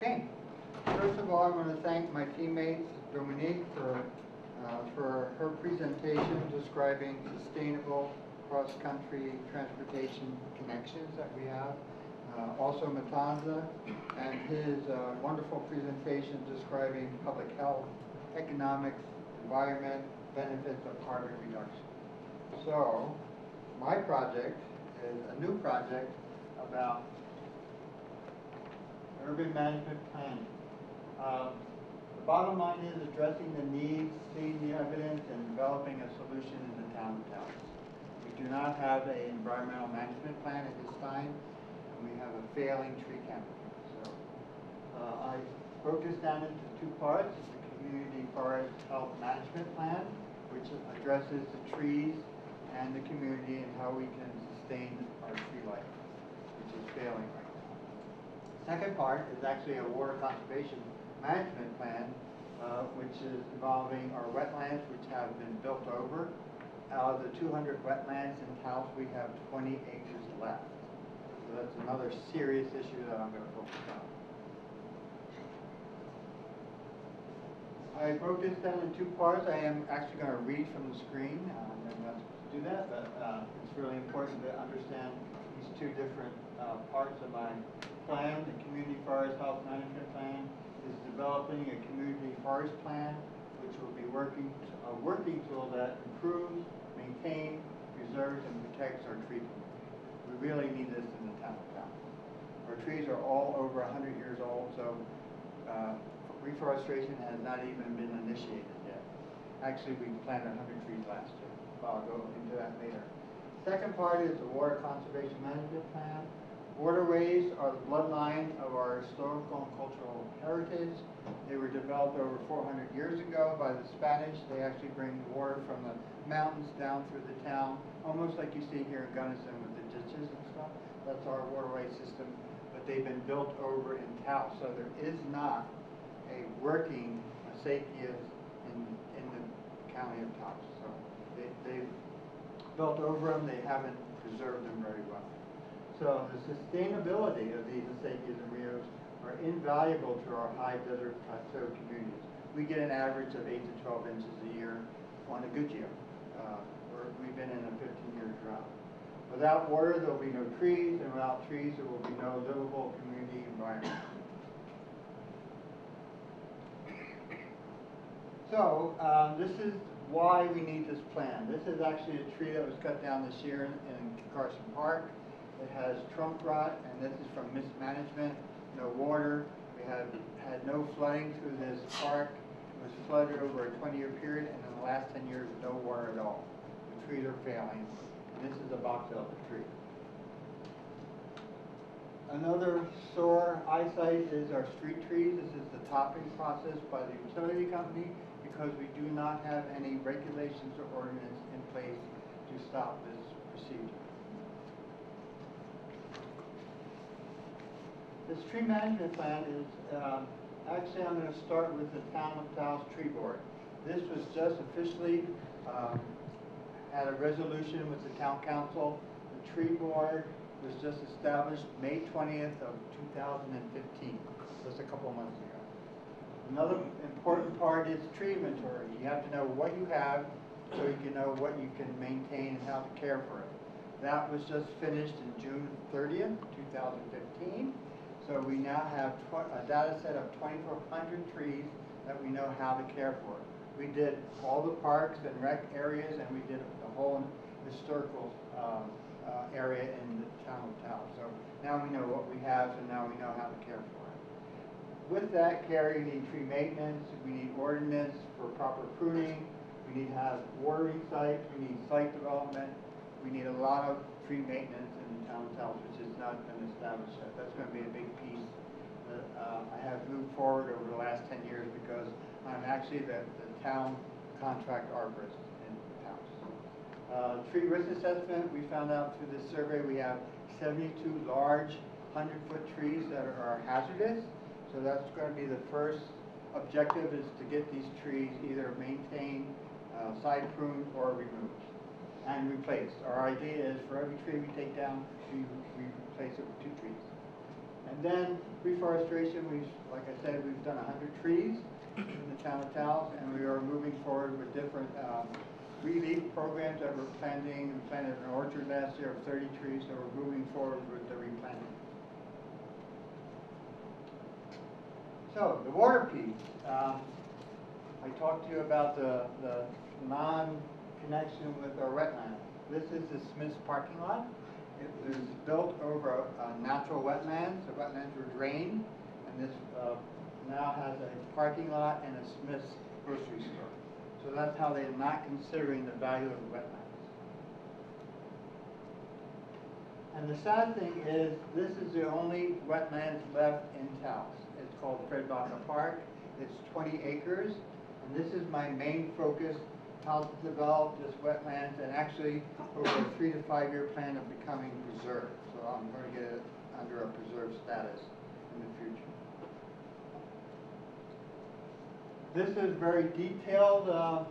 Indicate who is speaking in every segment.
Speaker 1: Okay. First of all, I want to thank my teammates, Dominique, for her presentation describing sustainable cross-country transportation connections that we have. Also Matanza and his wonderful presentation describing public health, economics, environment, benefits of carbon reduction. So, my project is a new project about urban management planning. The bottom line is addressing the needs, seeing the evidence, and developing a solution in the town of Taos. We do not have an environmental management plan at this time, and we have a failing tree canopy. So I broke this down into two parts: the community forest health management plan, which addresses the trees and the community and how we can sustain our tree life, which is failing right now. Second part is actually a water conservation management plan, which is involving our wetlands, which have been built over. Out of the 200 wetlands in Taos, we have 20 acres left. So that's another serious issue that I'm going to focus on. I broke this down in two parts. I am actually going to read from the screen. I'm not supposed to do that, but it's really important to understand these two different parts of my plan. The Community Forest Health Management Plan is developing a community forest plan, which will be a working tool that improves, maintains, preserves, and protects our tree community. We really need this in the town of Taos. Our trees are all over 100 years old, so reforestation has not even been initiated yet. Actually, we planted 100 trees last year. I'll go into that later. Second part is the Water Conservation Management Plan. Waterways are the bloodline of our historical and cultural heritage. They were developed over 400 years ago by the Spanish. They actually bring water from the mountains down through the town, almost like you see here in Gunnison with the ditches and stuff. That's our waterway system, but they've been built over in Taos, so there is not a working acequias in the county of Taos. So they've built over them. They haven't preserved them very well. So the sustainability of these acequias and rios are invaluable to our high desert plateau communities. We get an average of 8 to 12 inches a year on a good year. We've been in a 15-year drought. Without water, there will be no trees, and without trees, there will be no livable community environment. So this is why we need this plan. This is actually a tree that was cut down this year in Carson Park. It has trunk rot, and this is from mismanagement, no water. We have had no flooding through this park. It was flooded over a 20-year period, and in the last 10 years, no water at all. The trees are failing, and this is a box elder tree. Another sore eyesight is our street trees. This is the topping process by the utility company because we do not have any regulations or ordinance in place to stop this procedure. This tree management plan is, actually I'm going to start with the Town of Taos Tree Board. This was just officially, had a resolution with the Town Council. The Tree Board was just established May 20th of 2015, just a couple months ago. Another important part is tree inventory. You have to know what you have so you can know what you can maintain and how to care for it. That was just finished in June 30th, 2015. So we now have a data set of 2,400 trees that we know how to care for. We did all the parks and rec areas, and we did the whole historical area in the town of Taos. So now we know what we have, and now we know how to care for it. With that care, you need tree maintenance, we need ordinance for proper pruning, we need to have watering sites, we need site development, we need a lot of tree maintenance in the town of Taos, which has not been established yet. That's going to be a big piece that I have moved forward over the last 10 years because I'm actually the town contract arborist in Taos. Tree risk assessment, we found out through this survey we have 72 large 100-foot trees that are hazardous. So that's going to be the first objective, is to get these trees either maintained, side pruned, or removed and replaced. Our idea is for every tree we take down, we replace it with 2 trees. And then reforestation, like I said, we've done 100 trees in the town of Taos, and we are moving forward with different relief programs that we're planting. We planted an orchard last year of 30 trees, so we're moving forward with the replanting. So, the water piece. I talked to you about the non-connection with our wetlands. This is the Smith's parking lot. It was built over a natural wetlands. The wetlands were drained, and this now has a parking lot and a Smith's grocery store. So that's how they're not considering the value of the wetlands. And the sad thing is, this is the only wetlands left in Taos. It's called Fred Baca Park. It's 20 acres, and this is my main focus, how to develop this wetlands, and actually over a 3 to 5 year plan of becoming preserved. So I'm going to get it under a preserved status in the future. This is very detailed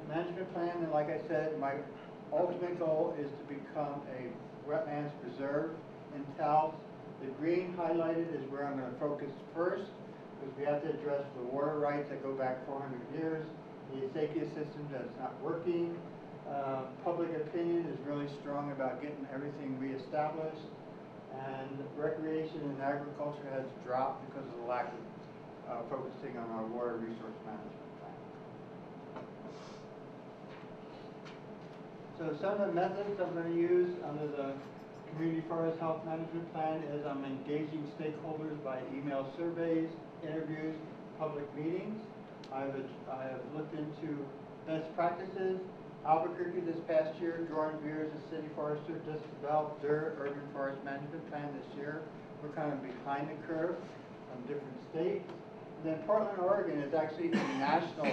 Speaker 1: management plan, and like I said, my ultimate goal is to become a wetlands preserve in Taos. The green highlighted is where I'm going to focus first, because we have to address the water rights that go back 400 years, the acequia system that's not working. Public opinion is really strong about getting everything reestablished, and recreation and agriculture has dropped because of the lack of focusing on our water resource management plan. So some of the methods I'm going to use under the Community Forest Health Management Plan is I'm engaging stakeholders by email surveys, interviews, public meetings. I have looked into best practices. Albuquerque this past year, Jordan Beers, the city forester, just developed their urban forest management plan this year. We're kind of behind the curve on different states. And then Portland, Oregon is actually a national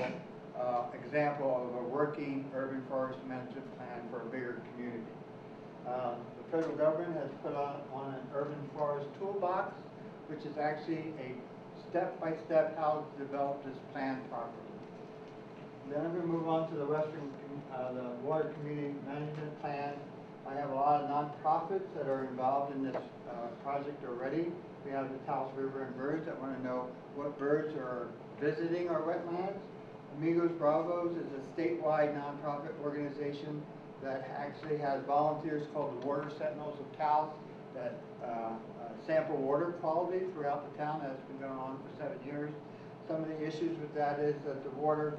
Speaker 1: example of a working urban forest management plan for a bigger community. The federal government has put on an urban forest toolbox, which is actually a step-by-step how to develop this plan properly. Then I'm going to move on to the the Water Community Management Plan. I have a lot of nonprofits that are involved in this project already. We have the Taos River and Birds that want to know what birds are visiting our wetlands. Amigos Bravos is a statewide nonprofit organization that actually has volunteers called the Water Sentinels of Taos that sample water quality throughout the town. That's been going on for 7 years. Some of the issues with that is that the water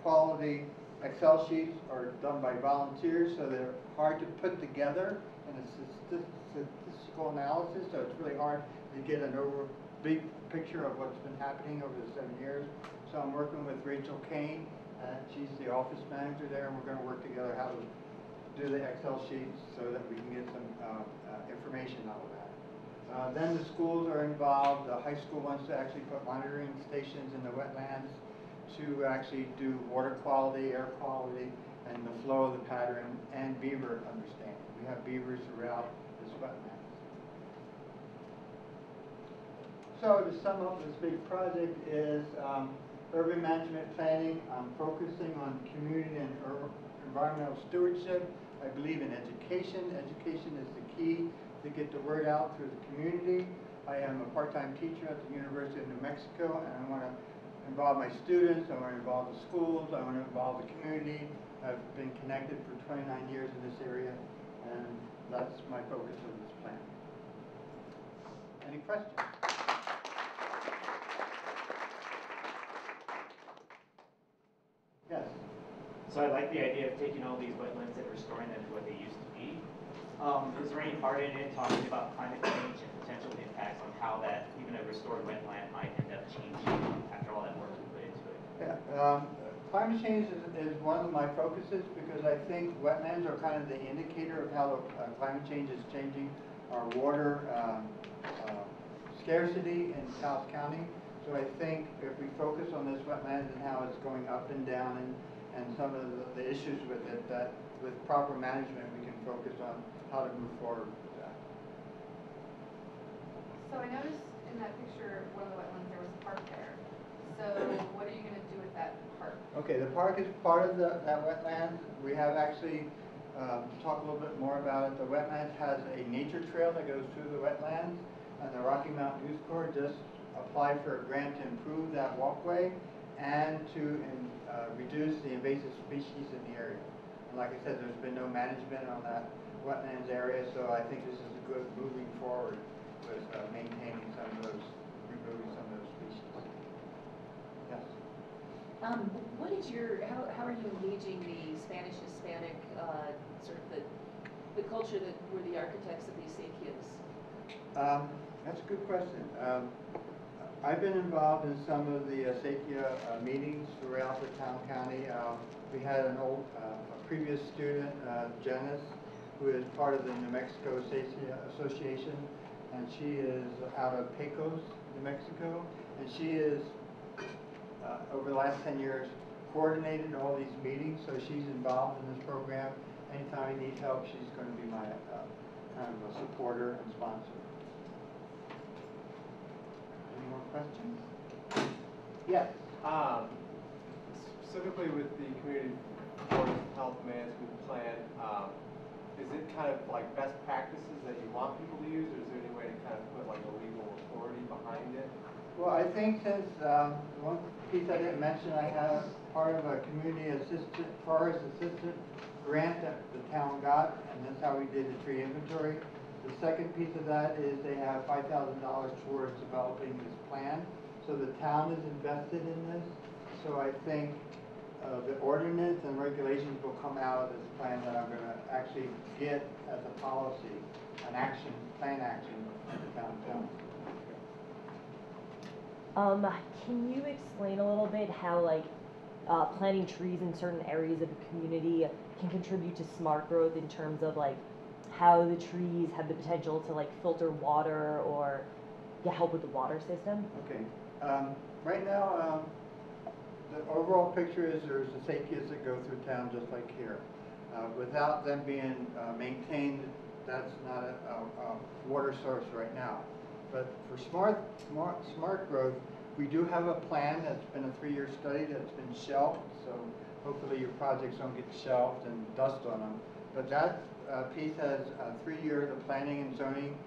Speaker 1: quality Excel sheets are done by volunteers, so they're hard to put together in a statistical analysis, so it's really hard to get an big picture of what's been happening over the 7 years. So I'm working with Rachel Kane, she's the office manager there, and we're going to work together how to do the Excel sheets so that we can get some information out of that. Then the schools are involved. The high school wants to actually put monitoring stations in the wetlands to actually do water quality, air quality, and the flow of the pattern, and beaver understanding. We have beavers throughout this wetland. So to sum up this big project is urban management planning. I'm focusing on community and environmental stewardship. I believe in education. Education is the key to get the word out through the community. I am a part-time teacher at the University of New Mexico, and I want to involve my students, I want to involve the schools, I want to involve the community. I've been connected for 29 years in this area, and that's my focus of this plan. Any questions? Yes.
Speaker 2: So I like the idea of taking all these wetlands and restoring them to what they used to be. Is there any part in it talking about climate change and potential impacts on how that, even a restored wetland, might end up changing after all that work we put into it?
Speaker 1: Yeah, climate change is one of my focuses because I think wetlands are kind of the indicator of how climate change is changing our water scarcity in Taos County. So I think if we focus on this wetlands and how it's going up and down and some of the issues with it, that with proper management we can focus on how to move forward with that.
Speaker 3: So I noticed in that picture, one of the wetlands, there was a park there. So what are you going to do with that park?
Speaker 1: Okay, the park is part of that wetland. We have actually talked a little bit more about it. The wetlands has a nature trail that goes through the wetlands, and the Rocky Mountain Youth Corps just applied for a grant to improve that walkway and to reduce the invasive species in the area. And like I said, there's been no management on that wetlands area, so I think this is a good moving forward with maintaining some of those, removing some of those species. Yes.
Speaker 4: What is how are you engaging the Spanish-Hispanic, sort of the culture that were the architects of these acequias?
Speaker 1: That's a good question. I've been involved in some of the acequia meetings throughout the town county. We had a previous student, Janice, who is part of the New Mexico Acequia Association, and she is out of Pecos, New Mexico, and she is over the last 10 years coordinated all these meetings, so she's involved in this program. Anytime I need help, she's going to be my kind of a supporter and sponsor. Any more questions? Yes.
Speaker 5: Specifically with the community forest health management plan, is it kind of like best practices that you want people to use, or is there any way to kind of put like a legal authority behind it?
Speaker 1: Well, I think since one piece I didn't mention, I have part of a community forest assistant grant that the town got, and that's how we did the tree inventory. The second piece of that is they have $5,000 towards developing this plan. So the town is invested in this. So I think the ordinance and regulations will come out of this plan that I'm going to actually get as a policy, an action, plan action of the town of Taos.
Speaker 6: Can you explain a little bit how like planting trees in certain areas of the community can contribute to smart growth in terms of like how the trees have the potential to like filter water or help with the water system?
Speaker 1: Okay. Right now, the overall picture is there's acequias that go through town just like here. Without them being maintained, that's not a water source right now. But for smart growth, we do have a plan that's been a 3-year study that's been shelved, so hopefully your projects don't get shelved and dust on them. But that piece has 3 years. The planning and zoning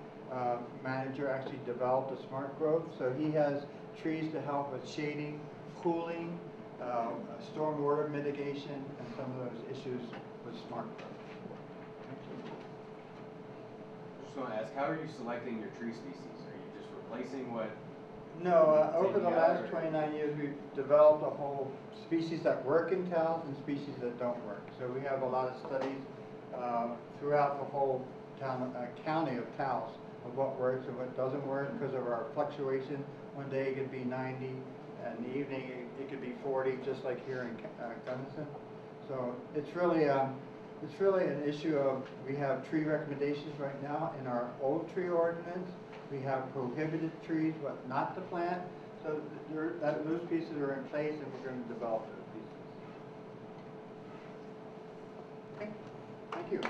Speaker 1: manager actually developed a smart growth, so he has trees to help with shading, cooling, stormwater mitigation, and some of those issues with smart growth.
Speaker 7: I just want to ask, how are you selecting your tree species? Are you just replacing what?
Speaker 1: No, over the
Speaker 7: Taking
Speaker 1: last
Speaker 7: out,
Speaker 1: 29 years, we've developed a whole species that work in Taos and species that don't work. So we have a lot of studies throughout the whole county of Taos of what works and what doesn't work because of our fluctuation. One day it could be 90, and in the evening it could be 40, just like here in Gunnison. So it's really an issue of, we have tree recommendations right now in our old tree ordinance. We have prohibited trees, what not to plant. So those pieces are in place, and we're going to develop those pieces. Okay, thank you.